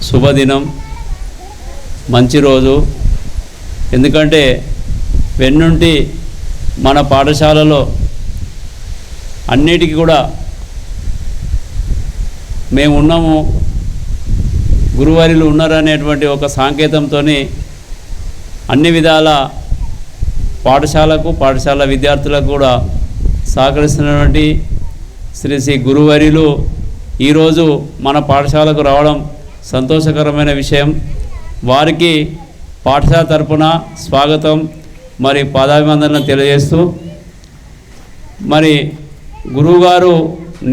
శుభదినం, మంచి రోజు. ఎందుకంటే వెన్నుంటి మన పాఠశాలలో అన్నిటికీ కూడా మేము ఉన్నాము, గురువారిలు ఉన్నారనేటువంటి ఒక సాంకేతంతో అన్ని విధాల పాఠశాల విద్యార్థులకు కూడా సహకరిస్తున్నటువంటి శ్రీ గురువారిలు ఈరోజు మన పాఠశాలకు రావడం సంతోషకరమైన విషయం. వారికి పాఠశాల తరపున స్వాగతం మరి పాదాభివందనలు తెలియజేస్తూ, మరి గురువుగారు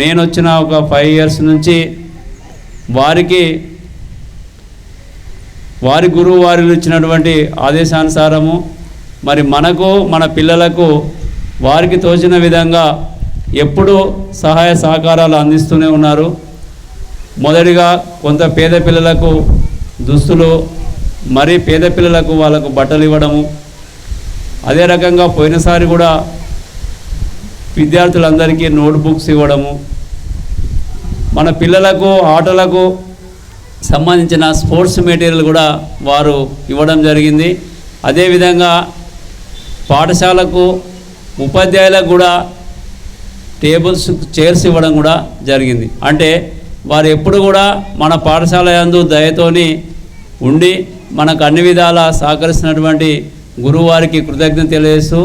నేను వచ్చిన ఒక 5 years నుంచి వారి గురువు వారిలు ఇచ్చినటువంటి ఆదేశానుసారము మరి మనకు మన పిల్లలకు వారికి తోచిన విధంగా ఎప్పుడూ సహాయ సహకారాలు అందిస్తూనే ఉన్నారు. మొదటిగా కొంత పేద పిల్లలకు దుస్తులు, మరి పేద పిల్లలకు వాళ్ళకు బట్టలు ఇవ్వడము, అదే రకంగా పోయినసారి కూడా విద్యార్థులందరికీ నోట్బుక్స్ ఇవ్వడము, మన పిల్లలకు ఆటలకు సంబంధించిన స్పోర్ట్స్ మెటీరియల్ కూడా వారు ఇవ్వడం జరిగింది. అదేవిధంగా పాఠశాలకు ఉపాధ్యాయులకు కూడా టేబుల్స్, చైర్స్ ఇవ్వడం కూడా జరిగింది. అంటే వారు ఎప్పుడు కూడా మన పాఠశాల యందు దయతోని ఉండి మనకు అన్ని విధాల సహకరిస్తున్నటువంటి గురువు వారికి కృతజ్ఞత తెలియజేస్తూ,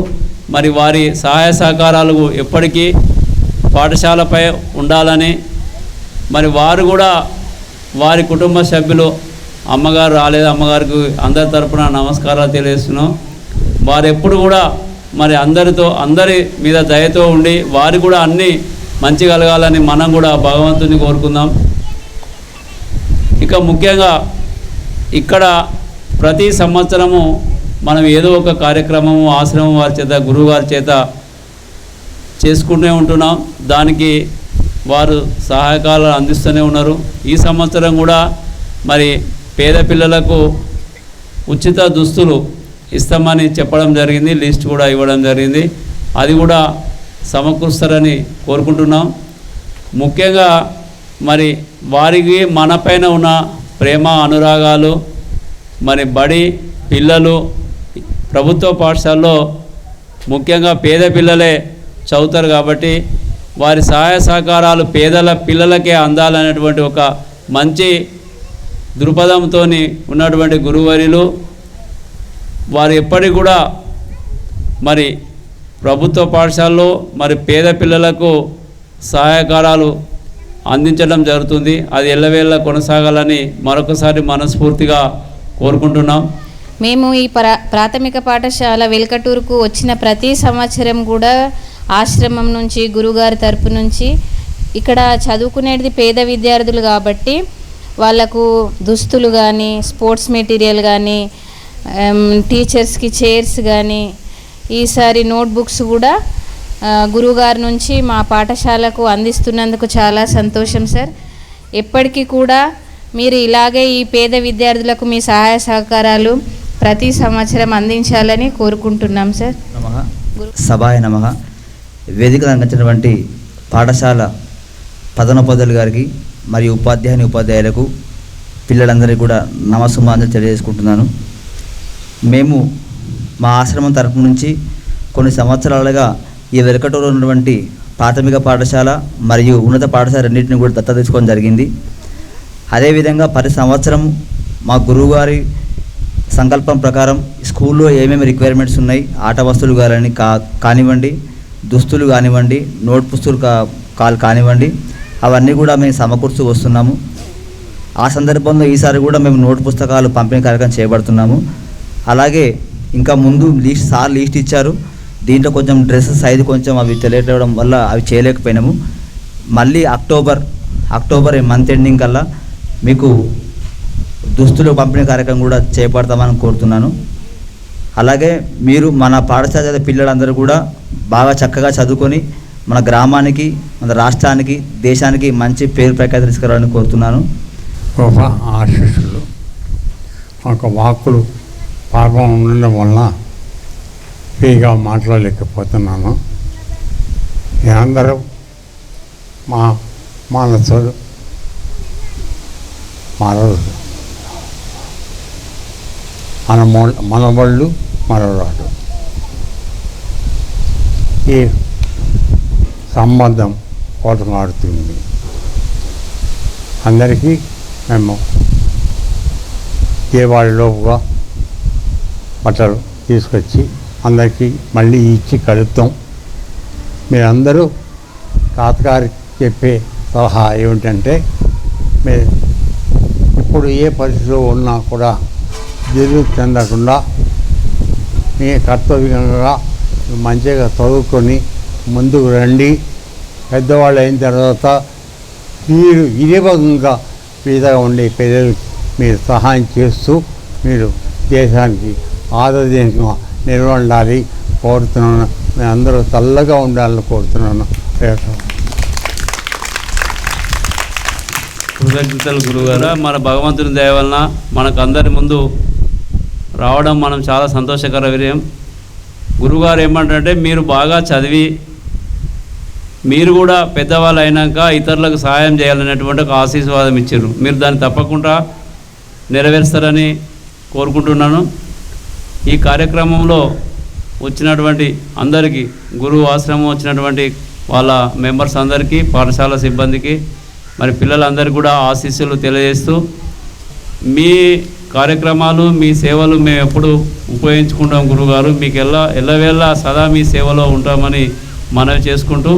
మరి వారి సహాయ సహకారాలు ఎప్పటికీ పాఠశాలపై ఉండాలని, మరి వారు కూడా వారి కుటుంబ సభ్యులు, అమ్మగారు రాలేదు, అమ్మగారికి అందరి తరపున నమస్కారాలు తెలియజేస్తున్నాం. వారు ఎప్పుడు కూడా మరి అందరి మీద దయతో ఉండి వారు కూడా అన్నీ మంచి కలగాలని మనం కూడా భగవంతుని కోరుకుందాం. ఇక ముఖ్యంగా ఇక్కడ ప్రతి సంవత్సరము మనం ఏదో ఒక కార్యక్రమము ఆశ్రమం వారి చేత, గురువు వారి చేత చేసుకుంటూనే ఉంటున్నాం. దానికి వారు సహాయకాలు అందిస్తూనే ఉన్నారు. ఈ సంవత్సరం కూడా మరి పేద పిల్లలకు ఉచిత దుస్తులు ఇస్తామని చెప్పడం జరిగింది, లిస్ట్ కూడా ఇవ్వడం జరిగింది. అది కూడా సమకూరుస్తారని కోరుకుంటున్నాం. ముఖ్యంగా మరి వారికి మనపైన ఉన్న ప్రేమ అనురాగాలు, మరి బడి పిల్లలు ప్రభుత్వ పాఠశాలలో ముఖ్యంగా పేద పిల్లలే చదువుతారు కాబట్టి వారి సహాయ సహకారాలు పేదల పిల్లలకే అందాలనేటువంటి ఒక మంచి దృక్పథంతో ఉన్నటువంటి గురువర్యులు వారు ఎప్పటికి కూడా మరి ప్రభుత్వ పాఠశాలలో మరి పేద పిల్లలకు సహాయకారాలు అందించడం జరుగుతుంది. అది ఎల్లవేళ కొనసాగాలని మరొకసారి మనస్ఫూర్తిగా కోరుకుంటున్నాం. మేము ఈ ప్రాథమిక పాఠశాల వెల్కటూరుకు వచ్చిన ప్రతి సంవత్సరం కూడా ఆశ్రమం నుంచి గురుగారి తరపు నుంచి ఇక్కడ చదువుకునేది పేద విద్యార్థులు కాబట్టి వాళ్ళకు దుస్తులు కానీ, స్పోర్ట్స్ మెటీరియల్ కానీ, టీచర్స్కి చైర్స్ కానీ, ఈసారి నోట్బుక్స్ కూడా గురువుగారి నుంచి మా పాఠశాలకు అందిస్తున్నందుకు చాలా సంతోషం సార్. ఎప్పటికీ కూడా మీరు ఇలాగే ఈ పేద విద్యార్థులకు మీ సహాయ సహకారాలు ప్రతి సంవత్సరం అందించాలని కోరుకుంటున్నాం సార్. సభాయ నమః. వేదికలు అందించినటువంటి పాఠశాల ప్రధానోపాధ్యాయులు గారికి మరియు ఉపాధ్యాయులకు పిల్లలందరికీ కూడా నమస్సుమాంజలి తెలియజేసుకుంటున్నాను. మేము మా ఆశ్రమం తరపు నుంచి కొన్ని సంవత్సరాలుగా ఈ వెల్కటూరులో ఉన్నటువంటి ప్రాథమిక పాఠశాల మరియు ఉన్నత పాఠశాల రెండింటిని కూడా దత్తత తీసుకోవడం జరిగింది. అదేవిధంగా ప్రతి సంవత్సరం మా గురువుగారి సంకల్పం ప్రకారం స్కూల్లో ఏమేమి రిక్వైర్మెంట్స్ ఉన్నాయి, ఆట వస్తువులు కానివ్వండి, దుస్తులు కానివ్వండి, నోట్ పుస్తకాలు కానివ్వండి, అవన్నీ కూడా మేము సమకూర్చు వస్తున్నాము. ఆ సందర్భంలో ఈసారి కూడా మేము నోట్ పుస్తకాలు పంపిణీ కార్యక్రమం చేపడుతున్నాము. అలాగే ఇంకా ముందు లిస్ట్ ఇచ్చారు. దీంట్లో కొంచెం డ్రెస్ సైజు కొంచెం అవి తెలియడం వల్ల అవి చేయలేకపోయినాము. మళ్ళీ అక్టోబర్ మంత్ ఎండింగ్ కల్లా మీకు దుస్తులు పంపిణీ కార్యక్రమం కూడా చేపడతామని కోరుతున్నాను. అలాగే మీరు మన పాఠశాల పిల్లలందరూ కూడా బాగా చక్కగా చదువుకొని మన గ్రామానికి, మన రాష్ట్రానికి, దేశానికి మంచి పేరు ప్రఖ్యాతి తీసుకురావాలని కోరుతున్నాను. గొప్ప ఆశీస్సులు. ఒక వాక్కులు పాపం ఉండడం వల్ల ఫ్రీగా మాట్లాడలేకపోతున్నాను. అందరూ మా మనసులు మనవాళ్ళు మనవరాడు ఈ సంబంధం కోటమాడుతుంది. అందరికీ మేము దీపావళిలోపుగా బట్టలు తీసుకొచ్చి అందరికీ మళ్ళీ ఇచ్చి కలుపుతాం. మీరందరూ తాతగారికి చెప్పే సలహా ఏమిటంటే, మీరు ఇప్పుడు ఏ పరిస్థితిలో ఉన్నా కూడా దిగులు చెందకుండా మీ కర్తవ్యంగా మంచిగా చదువుకొని ముందుకు రండి. పెద్దవాళ్ళు అయిన తర్వాత మీరు ఇదే భాగంగా పేదగా ఉండే పేదలకు మీరు సహాయం చేస్తూ మీరు దేశానికి ఆదర్శంగా నిలబడాలి కోరుతున్నాను. నేను అందరూ చల్లగా ఉండాలని కోరుతున్నాను. కృతజ్ఞతలు గురుగారు. మన భగవంతుని దయ వలన మనకు అందరి ముందు రావడం మనం చాలా సంతోషకర విషయం. గురుగారు ఏమంటారంటే, మీరు బాగా చదివి మీరు కూడా పెద్దవాళ్ళు అయినాక ఇతరులకు సహాయం చేయాలనేటువంటి ఒక ఆశీర్వాదం ఇచ్చారు. మీరు దాన్ని తప్పకుండా నెరవేరుస్తారని కోరుకుంటున్నాను. ఈ కార్యక్రమంలో వచ్చినటువంటి అందరికీ, గురువు ఆశ్రమం వచ్చినటువంటి వాళ్ళ మెంబర్స్ అందరికీ, పాఠశాల సిబ్బందికి, మరి పిల్లలందరికీ కూడా ఆశీస్సులు తెలియజేస్తూ, మీ కార్యక్రమాలు, మీ సేవలు మేము ఎప్పుడు ఉపయోగించుకుంటాం గురుగారు. మీకు ఎల్లవేళ సదా మీ సేవలో ఉంటామని మనవి చేసుకుంటూ,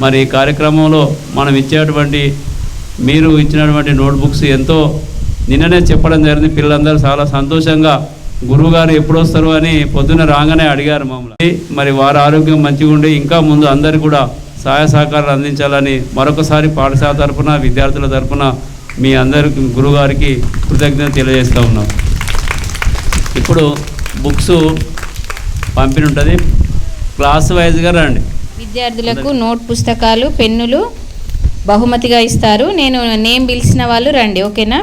మరి ఈ కార్యక్రమంలో మనం ఇచ్చేటువంటి, మీరు ఇచ్చినటువంటి నోట్బుక్స్ ఎంతో నిన్ననే చెప్పడం జరిగింది. పిల్లలందరూ చాలా సంతోషంగా గురువుగారు ఎప్పుడు వస్తారు అని పొద్దున్న రాగానే అడిగారు మమ్మల్ని. మరి వారి ఆరోగ్యం మంచిగా ఉండి ఇంకా ముందు అందరికీ కూడా సహాయ సహకారాలు అందించాలని మరొకసారి పాఠశాల తరఫున, విద్యార్థుల తరఫున మీ అందరికి, గురుగారికి కృతజ్ఞత తెలియజేస్తూ ఉన్నాం. ఇప్పుడు బుక్స్ పంపిణీ ఉంటుంది. క్లాస్ వైజ్గా రండి. విద్యార్థులకు నోట్ పుస్తకాలు, పెన్నులు బహుమతిగా ఇస్తారు. నేను నేమ్ పిలిచిన వాళ్ళు రండి, ఓకేనా?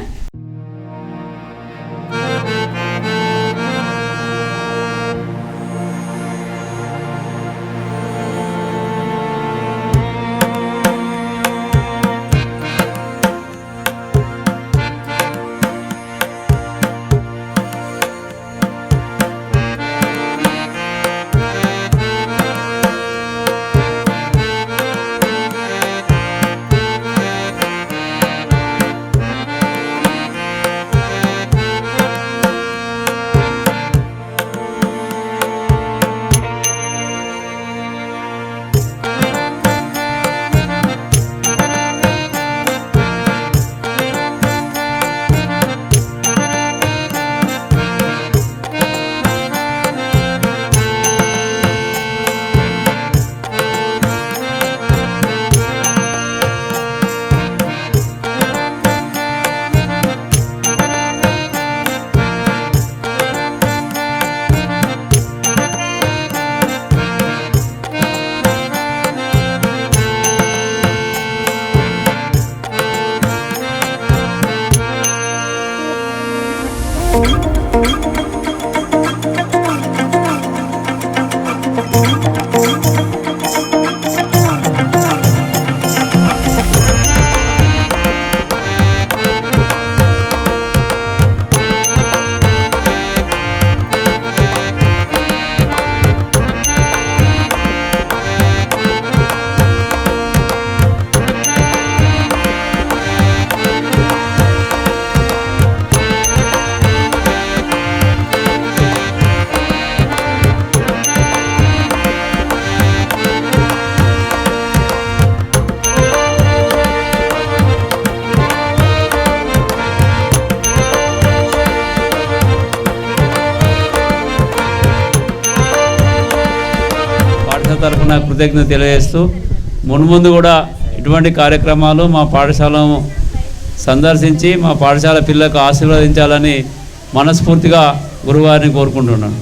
తరఫున కృతజ్ఞత తెలియజేస్తూ, మున్ముందు కూడా ఇటువంటి కార్యక్రమాలు మా పాఠశాల సందర్శించి మా పాఠశాల పిల్లలకు ఆశీర్వదించాలని మనస్ఫూర్తిగా గురువారిని కోరుకుంటున్నాను.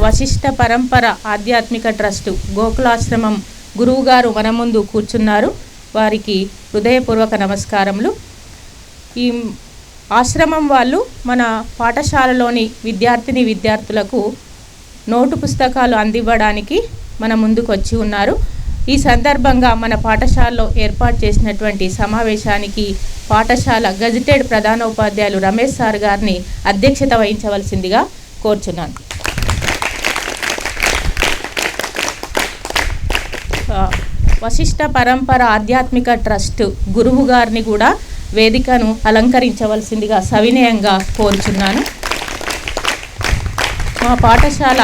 వశిష్ఠ పరంపర ఆధ్యాత్మిక ట్రస్టు గోకులాశ్రమం గురువుగారు మన ముందు కూర్చున్నారు. వారికి హృదయపూర్వక నమస్కారములు. ఈ ఆశ్రమం వాళ్ళు మన పాఠశాలలోని విద్యార్థులకు నోటు పుస్తకాలు అందివ్వడానికి మన ముందుకు వచ్చి ఉన్నారు. ఈ సందర్భంగా మన పాఠశాలలో ఏర్పాటు చేసినటువంటి సమావేశానికి పాఠశాల గజిటెడ్ ప్రధానోపాధ్యాయులు రమేష్ సార్ గారిని అధ్యక్షత వహించవలసిందిగా కోరుచున్నాను. వశిష్ఠ పరంపర ఆధ్యాత్మిక ట్రస్ట్ గురువు గారిని కూడా వేదికను అలంకరించవలసిందిగా సవినయంగా కోరుచున్నాను. మా పాఠశాల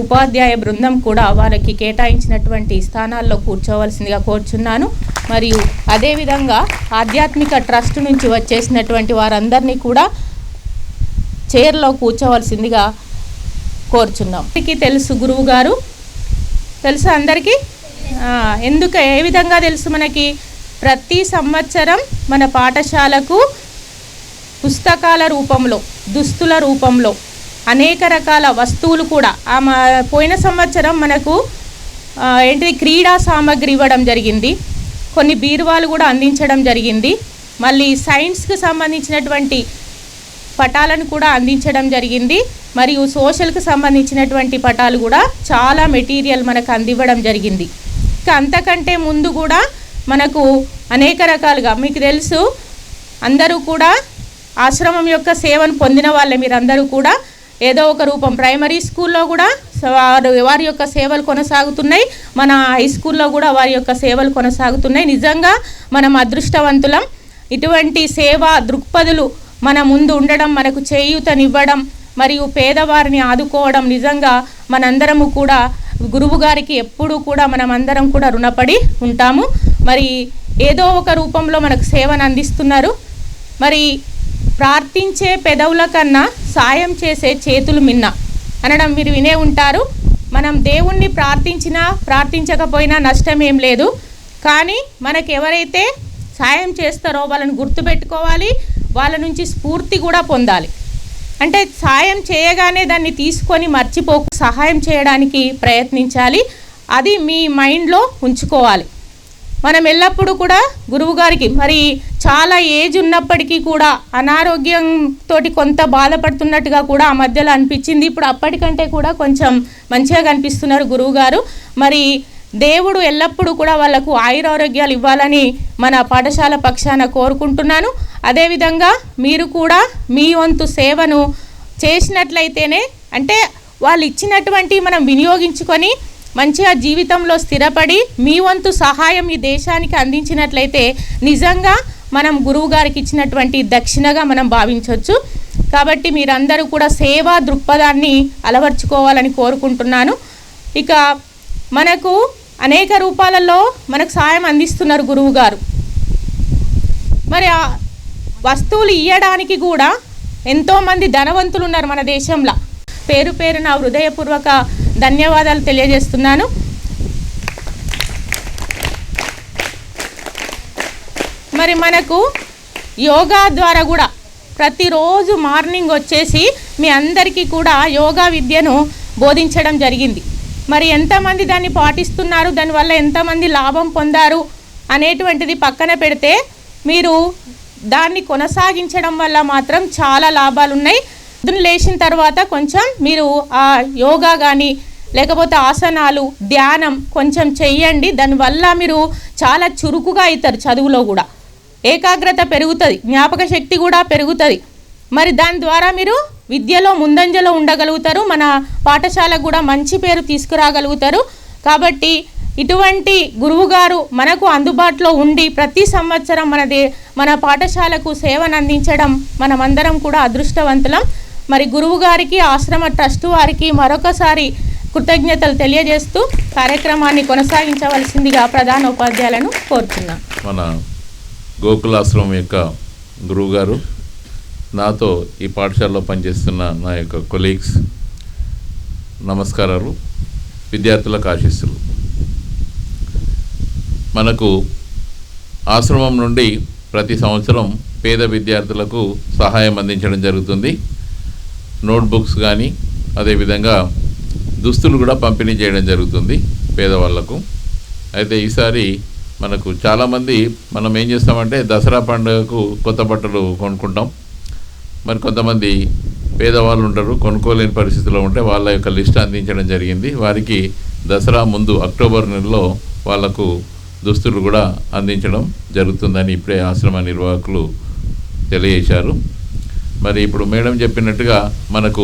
ఉపాధ్యాయ బృందం కూడా వారికి కేటాయించినటువంటి స్థానాల్లో కూర్చోవలసిందిగా కోరుచున్నాను. మరియు అదేవిధంగా ఆధ్యాత్మిక ట్రస్ట్ నుంచి వచ్చేసినటువంటి వారందరినీ కూడా చైర్లో కూర్చోవలసిందిగా కోరుచున్నాం. అందరికీ తెలుసు గురువు గారు, తెలుసా అందరికీ? ఏ విధంగా తెలుసు మనకి? ప్రతి సంవత్సరం మన పాఠశాలకు పుస్తకాల రూపంలో, దుస్తుల రూపంలో అనేక రకాల వస్తువులు కూడా పోయిన సంవత్సరం మనకు క్రీడా సామాగ్రి ఇవ్వడం జరిగింది. కొన్ని బీరువాలు కూడా అందించడం జరిగింది. మళ్ళీ సైన్స్కి సంబంధించినటువంటి పటాలను కూడా అందించడం జరిగింది. మరియు సోషల్కి సంబంధించినటువంటి పటాలు కూడా చాలా మెటీరియల్ మనకు అందివ్వడం జరిగింది. ఇంకా అంతకంటే ముందు కూడా మనకు అనేక రకాలుగా మీకు తెలుసు, అందరూ కూడా ఆశ్రమం యొక్క సేవను పొందిన వాళ్ళే. మీరందరూ కూడా ఏదో ఒక రూపం ప్రైమరీ స్కూల్లో కూడా వారి యొక్క సేవలు కొనసాగుతున్నాయి, మన హై స్కూల్లో కూడా వారి యొక్క సేవలు కొనసాగుతున్నాయి. నిజంగా మనం అదృష్టవంతులం. ఇటువంటి సేవా దృక్పథులు మన ముందు ఉండడం, మనకు చేయూతనివ్వడం, మరియు పేదవారిని ఆదుకోవడం నిజంగా మనందరము కూడా గురువు గారికి ఎప్పుడూ కూడా మనమందరం కూడా రుణపడి ఉంటాము. మరి ఏదో ఒక రూపంలో మనకు సేవను అందిస్తున్నారు. మరి ప్రార్థించే పెదవుల కన్నా సాయం చేసే చేతులు మిన్న అనడం మీరు వినే ఉంటారు. మనం దేవుణ్ణి ప్రార్థించినా ప్రార్థించకపోయినా నష్టం ఏం లేదు. కానీ మనకు ఎవరైతే సాయం చేస్తారో వాళ్ళని గుర్తుపెట్టుకోవాలి, వాళ్ళ నుంచి స్ఫూర్తి కూడా పొందాలి. అంటే సాయం చేయగానే దాన్ని తీసుకొని మర్చిపోకు, సహాయం చేయడానికి ప్రయత్నించాలి. అది మీ మైండ్లో ఉంచుకోవాలి. మనం ఎల్లప్పుడూ కూడా గురువుగారికి మరి చాలా ఏజ్ ఉన్నప్పటికీ కూడా అనారోగ్యంతో కొంత బాధపడుతున్నట్టుగా కూడా ఆ మధ్యలో అనిపించింది. ఇప్పుడు అప్పటికంటే కూడా కొంచెం మంచిగా కనిపిస్తున్నారు గురువుగారు. మరి దేవుడు ఎల్లప్పుడూ కూడా వాళ్ళకు ఆయురారోగ్యాలు ఇవ్వాలని మన పాఠశాల పక్షాన కోరుకుంటున్నాను. అదేవిధంగా మీరు కూడా మీ వంతు సేవను చేసినట్లయితేనే, అంటే వాళ్ళు ఇచ్చినటువంటి మనం వినియోగించుకొని మంచిగా జీవితంలో స్థిరపడి మీ వంతు సహాయం ఈ దేశానికి అందించినట్లయితే నిజంగా మనం గురువు గారికి ఇచ్చినటువంటి దక్షిణగా మనం భావించవచ్చు. కాబట్టి మీరందరూ కూడా సేవా దృక్పథాన్ని అలవర్చుకోవాలని కోరుకుంటున్నాను. ఇక మనకు అనేక రూపాలలో మనకు సాయం అందిస్తున్నారు గురువు గారు. మరి ఆ వస్తువులు ఇవ్వడానికి కూడా ఎంతోమంది ధనవంతులు ఉన్నారు మన దేశంలో. పేరు పేరు నా హృదయపూర్వక ధన్యవాదాలు తెలియజేస్తున్నాను. మరి మనకు యోగా ద్వారా కూడా ప్రతిరోజు మార్నింగ్ వచ్చేసి మీ అందరికీ కూడా యోగా విద్యను బోధించడం జరిగింది. మరి ఎంతమంది దాన్ని పాటిస్తున్నారు, దానివల్ల ఎంతమంది లాభం పొందారు అనేటువంటిది పక్కన పెడితే మీరు దాన్ని కొనసాగించడం వల్ల మాత్రం చాలా లాభాలు ఉన్నాయి. పొద్దున లేచిన తర్వాత కొంచెం మీరు ఆ యోగా కానీ లేకపోతే ఆసనాలు, ధ్యానం కొంచెం చెయ్యండి. దానివల్ల మీరు చాలా చురుకుగా అవుతారు. చదువులో కూడా ఏకాగ్రత పెరుగుతుంది, జ్ఞాపక శక్తి కూడా పెరుగుతుంది. మరి దాని ద్వారా మీరు విద్యలో ముందంజలో ఉండగలుగుతారు, మన పాఠశాలకు కూడా మంచి పేరు తీసుకురాగలుగుతారు. కాబట్టి ఇటువంటి గురువుగారు మనకు అందుబాటులో ఉండి ప్రతి సంవత్సరం మన పాఠశాలకు సేవను అందించడం మనమందరం కూడా అదృష్టవంతులం. మరి గురువుగారికి, ఆశ్రమ ట్రస్ట్ వారికి మరొకసారి కృతజ్ఞతలు తెలియజేస్తూ కార్యక్రమాన్ని కొనసాగించవలసిందిగా ప్రధాన ఉపాధ్యాయులను కోరుతున్నాను. మన గోకులాశ్రమం యొక్క గురువుగారు, నాతో ఈ పాఠశాలలో పనిచేస్తున్న నా యొక్క కొలీగ్స్, నమస్కారాలు, విద్యార్థులకు ఆశీస్సులు. మనకు ఆశ్రమం నుండి ప్రతి సంవత్సరం పేద విద్యార్థులకు సహాయం అందించడం జరుగుతుంది. నోట్బుక్స్ కానీ అదేవిధంగా దుస్తులు కూడా పంపిణీ చేయడం జరుగుతుంది పేదవాళ్లకు. అయితే ఈసారి మనకు చాలామంది మనం ఏం చేస్తామంటే దసరా పండుగకు కొత్త బట్టలు కొనుక్కుంటాం. మరి కొంతమంది పేదవాళ్ళు ఉంటారు, కొనుక్కోలేని పరిస్థితిలో ఉంటే వాళ్ళ యొక్క లిస్ట్ అందించడం జరిగింది. వారికి దసరా ముందు అక్టోబర్ నెలలో వాళ్లకు దుస్తులు కూడా అందించడం జరుగుతుందని ఇప్పుడే ఆశ్రమ నిర్వాహకులు తెలియజేశారు. మరి ఇప్పుడు మేడం చెప్పినట్టుగా మనకు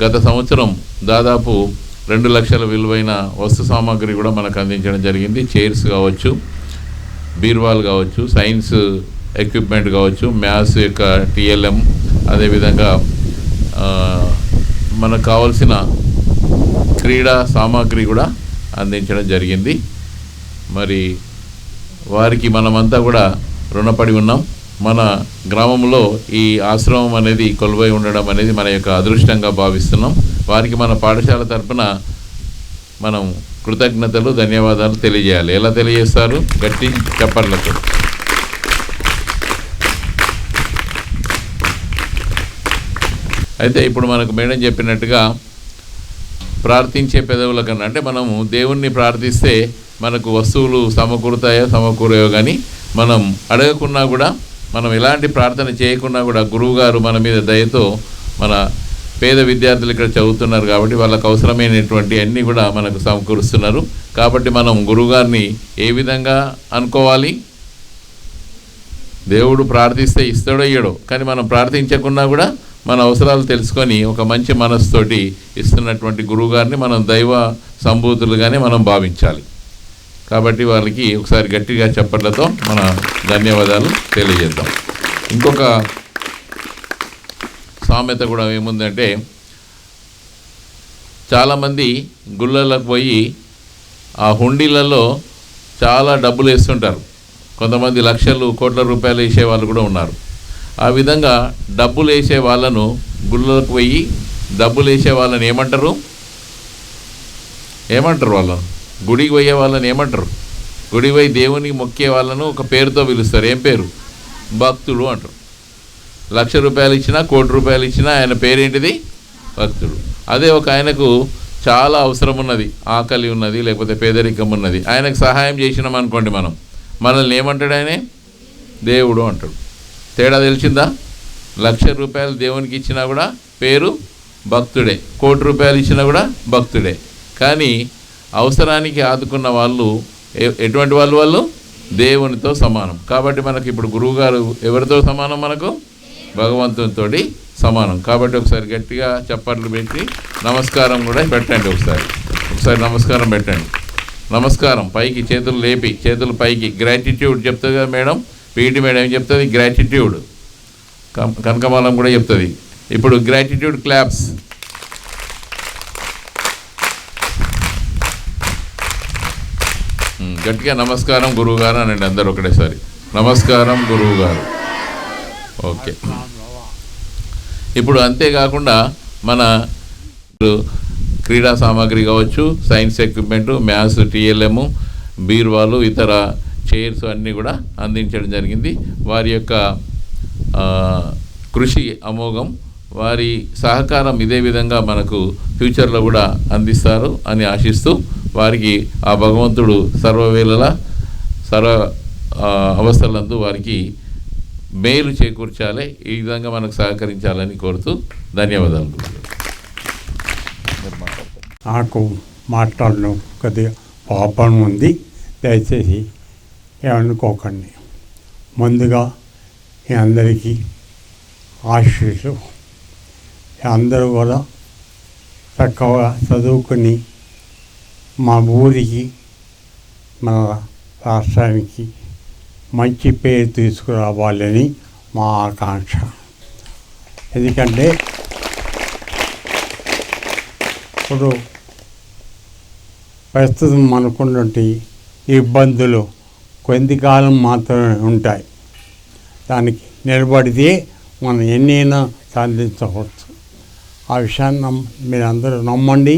గత సంవత్సరం దాదాపు 2 లక్షల విలువైన వస్తు సామాగ్రి కూడా మనకు అందించడం జరిగింది. చైర్స్ కావచ్చు, బీర్వాల్ కావచ్చు, సైన్స్ ఎక్విప్మెంట్ కావచ్చు, మ్యాథ్స్ యొక్క టీఎల్ఎం, అదేవిధంగా మనకు కావాల్సిన క్రీడా సామాగ్రి కూడా అందించడం జరిగింది. మరి వారికి మనమంతా కూడా రుణపడి ఉన్నాం. మన గ్రామంలో ఈ ఆశ్రమం అనేది కొలువై ఉండడం అనేది మన యొక్క అదృష్టంగా భావిస్తున్నాం. వారికి మన పాఠశాల తరఫున మనం కృతజ్ఞతలు, ధన్యవాదాలు తెలియజేయాలి. ఎలా తెలియజేస్తారు? గట్టి చప్పట్లతో. అయితే ఇప్పుడు మనకు మేడం చెప్పినట్టుగా ప్రార్థించే పెదవుల కన్నా, అంటే మనము దేవుణ్ణి ప్రార్థిస్తే మనకు వస్తువులు సమకూరయో కానీ మనం అడగకున్నా కూడా, మనం ఎలాంటి ప్రార్థన చేయకున్నా కూడా గురువుగారు మన మీద దయతో మన పేద విద్యార్థులు ఇక్కడ చదువుతున్నారు కాబట్టి వాళ్ళకు అవసరమైనటువంటి అన్నీ కూడా మనకు సమకూరుస్తున్నారు. కాబట్టి మనం గురువుగారిని ఏ విధంగా అనుకోవాలి? దేవుడు ప్రార్థిస్తే ఇస్తాడో ఇయ్యడో, కానీ మనం ప్రార్థించకున్నా కూడా మన అవసరాలు తెలుసుకొని ఒక మంచి మనసుతోటి ఇస్తున్నటువంటి గురువుగారిని మనం దైవ సంభూతులుగానే మనం భావించాలి. కాబట్టి వాళ్ళకి ఒకసారి గట్టిగా చప్పట్లతో మన ధన్యవాదాలు తెలియజేద్దాం. ఇంకొక సామెత కూడా ఏముందంటే, చాలామంది గుళ్ళలకు పోయి ఆ హుండీలలో చాలా డబ్బులు వేస్తుంటారు. కొంతమంది లక్షలు కోట్ల రూపాయలు వేసే వాళ్ళు కూడా ఉన్నారు. ఆ విధంగా డబ్బులు వేసే వాళ్ళను, గుళ్ళకు పోయి డబ్బులు వేసే వాళ్ళని ఏమంటారు వాళ్ళను? గుడికి పోయే వాళ్ళని ఏమంటారు? గుడికి పోయి దేవునికి మొక్కే వాళ్ళను ఒక పేరుతో పిలుస్తారు. ఏం పేరు? భక్తుడు అంటారు. 1,00,000 రూపాయలు ఇచ్చినా, 1,00,00,000 రూపాయలు ఇచ్చినా ఆయన పేరేంటిది? భక్తుడు. అదే ఒక ఆయనకు చాలా అవసరం ఉన్నది, ఆకలి ఉన్నది, లేకపోతే పేదరికం ఉన్నది, ఆయనకు సహాయం చేసినాం అనుకోండి, మనల్ని ఏమంటాడు? ఆయనే దేవుడు అంటాడు. తేడా తెలిసిందా? 1,00,000 రూపాయలు దేవునికి ఇచ్చినా కూడా పేరు భక్తుడే, 1,00,00,000 రూపాయలు ఇచ్చినా కూడా భక్తుడే. కానీ అవసరానికి ఆదుకున్న వాళ్ళు ఎటువంటి వాళ్ళు? దేవునితో సమానం. కాబట్టి మనకి ఇప్పుడు గురువుగారు ఎవరితో సమానం? మనకు భగవంతునితో సమానం. కాబట్టి ఒకసారి గట్టిగా చప్పట్లు పెట్టి నమస్కారం కూడా పెట్టండి. ఒకసారి నమస్కారం పెట్టండి. నమస్కారం పైకి, చేతులు లేపి, చేతులు పైకి. గ్రాటిట్యూడ్ చెప్తుంది కదా మేడం, పీఈటీ మేడం ఏం చెప్తుంది? గ్రాటిట్యూడ్. కనకమాలం కూడా చెప్తుంది. ఇప్పుడు గ్రాటిట్యూడ్ క్లాప్స్. గట్టిగా నమస్కారం గురువుగారు అనండి అందరు ఒకటేసారి. నమస్కారం గురువుగారు. ఓకే. ఇప్పుడు అంతేకాకుండా మన క్రీడా సామాగ్రి కావచ్చు, సైన్స్ ఎక్విప్మెంటు, మ్యాథ్స్, టీఎల్ఎం, బీర్వాలు, ఇతర చైర్స్ అన్నీ కూడా అందించడం జరిగింది. వారి యొక్క కృషి అమోఘం. వారి సహకారం ఇదే విధంగా మనకు ఫ్యూచర్లో కూడా అందిస్తారు అని ఆశిస్తూ, వారికి ఆ భగవంతుడు సర్వవేళలా అవస్థలందు వారికి మేలు చేకూర్చాలి. ఈ విధంగా మనకు సహకరించాలని కోరుతూ ధన్యవాదాలు. నాకు మాట్లాడడం కొద్దిగా పాపం ఉంది, దయచేసి ఏమనుకోకండి. ముందుగా మీ అందరికీ ఆశీస్సులు. అందరూ కూడా చక్కగా చదువుకొని మా ఊరికి, మన రాష్ట్రానికి మంచి పేరు తీసుకురావాలని మా ఆకాంక్ష. ఎందుకంటే ఇప్పుడు ప్రస్తుతం మనకున్నటువంటి ఇబ్బందులు కొంతకాలం మాత్రమే ఉంటాయి. దానికి నిలబడితే మనం ఎన్నైనా సాధించవచ్చు. ఆ విషయాన్ని మీరు అందరూ నమ్మండి.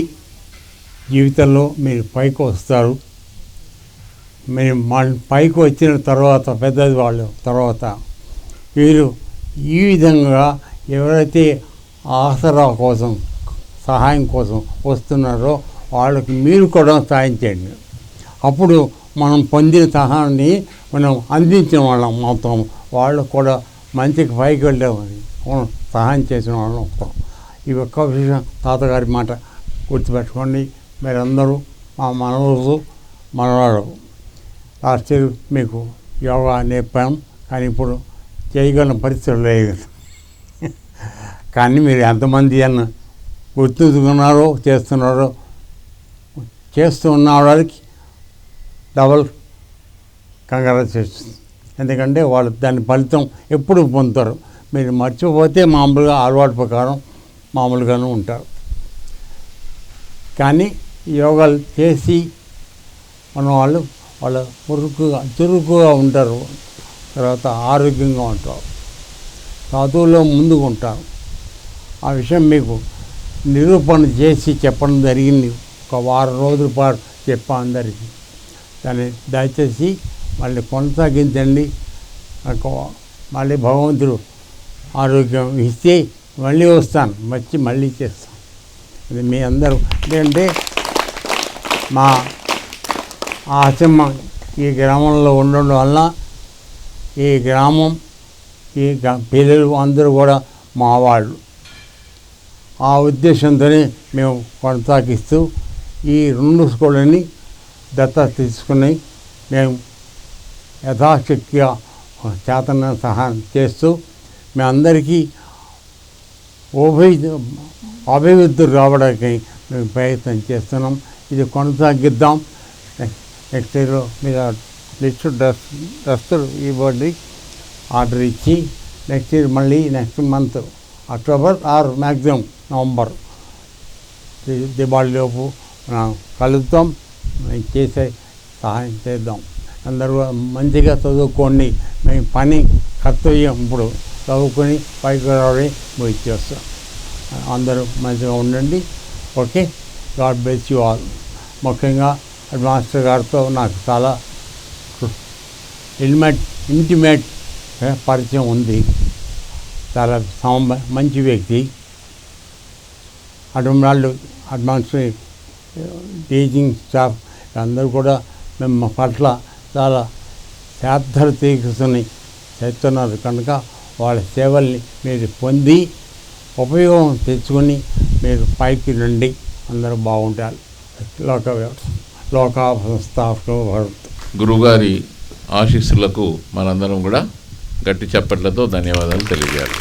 జీవితంలో మీరు పైకి వస్తారు. మీరు పైకి వచ్చిన తర్వాత, పెద్దది వాళ్ళు తర్వాత, వీరు ఈ విధంగా ఎవరైతే ఆసరా కోసం, సహాయం కోసం వస్తున్నారో వాళ్ళకి మీరు కూడా సహాయం చేయండి. అప్పుడు మనం పొందిన సహాయాన్ని మనం అందించిన వాళ్ళం మొత్తం, వాళ్ళకు కూడా మంచికి పైకి వెళ్ళేవాళ్ళని సహాయం చేసిన వాళ్ళం అవుతాం. ఈ ఒక్క విషయం తాతగారి మాట గుర్తుపెట్టుకోండి. మీరందరూ మా మనవరు, మనవాడు. లాస్ట్ ఇయర్ మీకు యోగా నేర్పాం, కానీ ఇప్పుడు చేయగలిగిన పరిస్థితులు లేదు. కానీ మీరు ఎంతమంది అన్న గుర్తుంచుకున్నారో, చేస్తున్న వాళ్ళకి డబల్ కంగ్రాచులేషన్స్. ఎందుకంటే వాళ్ళు దాని ఫలితం ఎప్పుడు పొందుతారు. మీరు మర్చిపోతే మామూలుగా అలవాటు ప్రకారం మామూలుగానే ఉంటారు. కానీ యోగాలు చేసి మన వాళ్ళ చురుకుగా ఉంటారు, తర్వాత ఆరోగ్యంగా ఉంటారు, చదువులో ముందుకు ఉంటారు. ఆ విషయం మీకు నిరూపణ చేసి చెప్పడం జరిగింది. ఒక వారం రోజుల పాటు చెప్పా అందరికీ. దాన్ని దయచేసి మళ్ళీ కొనసాగించండి. మళ్ళీ భగవంతుడు ఆరోగ్యం ఇస్తే మళ్ళీ వస్తాను, వచ్చి మళ్ళీ చేస్తాను. ఇది మీ అందరూ. ఎందుకంటే మా ఆశ్రమ ఈ గ్రామంలో ఉండడం వల్ల ఈ గ్రామం, ఈ పిల్లలు అందరూ కూడా మా వాళ్ళు. ఆ ఉద్దేశంతోనే మేము కొనసాగిస్తూ ఈ 2 స్కూళ్ళని దత్తత తీసుకుని మేము యథాశక్తిగా చేతన సహాయం చేస్తూ మీ అందరికీ అభివృద్ధి రావడానికి మేము ప్రయత్నం చేస్తున్నాం. ఇది కొనసాగిద్దాం. నెక్స్ట్ ఇయర్లో మీరు లిస్ట్ డ్రెస్సులు ఇవ్వండి, ఆర్డర్ ఇచ్చి నెక్స్ట్ ఇయర్ మళ్ళీ next month October or maximum November దివాళీలోపు మనం కలుద్దాం, చేసే సహాయం చేద్దాం. అందరూ మంచిగా చదువుకోండి. మేము పని కర్తవ్యం ఇప్పుడు చదువుకొని పైకి రావడం ఇచ్చేస్తాం. అందరూ మంచిగా ఉండండి. Okay, God bless you all. ముఖ్యంగా హెడ్ మాస్టర్ గారితో నాకు చాలా ఇంటిమేట్ పరిచయం ఉంది. చాలా మంచి వ్యక్తి. అటువంటి అడ్వాన్స్ టీచింగ్ స్టాఫ్ అందరూ కూడా మేము పట్ల చాలా శ్రద్ధ తీసుకుని చేస్తున్నారు కనుక వాళ్ళ సేవల్ని మీరు పొంది ఉపయోగం తెచ్చుకొని మీరు పైకి రండి. అందరూ బాగుంటారు. లోకా సంస్థాపక భరత్. గురువుగారి ఆశీస్సులకు మనందరం కూడా గట్టి చప్పట్లతో ధన్యవాదాలు తెలియజేయాలి.